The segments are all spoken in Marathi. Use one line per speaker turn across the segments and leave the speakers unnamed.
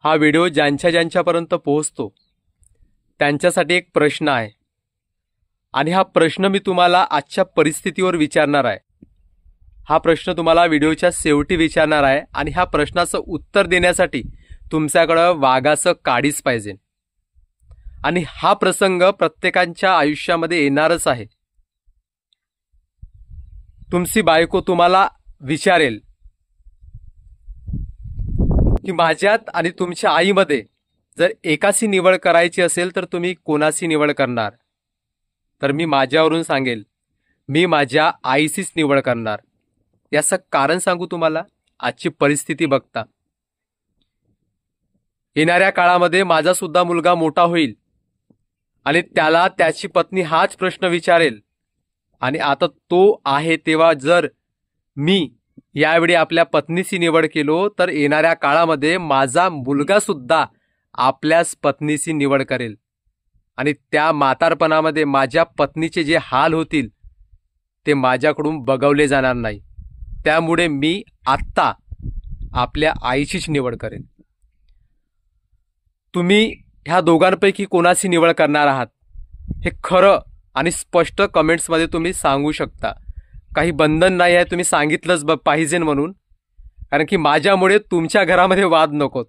हा व्हिडिओ ज्यांच्यापर्यंत पोहोचतो त्यांच्यासाठी एक प्रश्न आहे आणि हा प्रश्न मी तुम्हाला आजच्या परिस्थितीवर विचारणार आहे। हा प्रश्न तुम्हाला व्हिडिओच्या शेवटी विचारणार आहे आणि ह्या प्रश्नाचं उत्तर देण्यासाठी तुमच्याकडे वाघाचं काडीच पाहिजे आणि हा प्रसंग प्रत्येकाच्या आयुष्यामध्ये येणारच आहे। तुमची बायको तुम्हाला विचारेल की माझ्यात आणि तुमच्या आईमध्ये जर एकाची निवड करायची असेल तर तुम्ही कोणाची निवड करणार? तर मी माझ्यावरून सांगेल, मी माझ्या आईचीच निवड करणार। याचं कारण सांगू तुम्हाला, आजची परिस्थिती बघता येणाऱ्या काळामध्ये माझा सुद्धा मुलगा मोठा होईल आणि त्याला त्याची पत्नी हाच प्रश्न विचारेल आणि आता तो आहे तेव्हा जर मी यावेळी आपल्या पत्नीची निवड केलो तर येणाऱ्या काळामध्ये माझा मुलगा सुद्धा आपल्याच पत्नीची निवड करेल आणि त्या म्हातारपणामध्ये माझ्या पत्नीचे जे हाल होतील ते माझ्याकडून बघवले जाणार नाही। त्यामुळे मी आत्ता आपल्या आईचीच निवड करेन। तुम्ही ह्या दोघांपैकी कोणाची निवड करणार आहात हे खरं आणि स्पष्ट कमेंट्समध्ये तुम्ही सांगू शकता। काही बंधन नाही आहे, तुम्ही सांगितलंच पाहिजे म्हणून, कारण की माझ्यामुळे तुमच्या घरामध्ये वाद नकोत।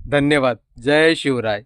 धन्यवाद। जय शिवराय।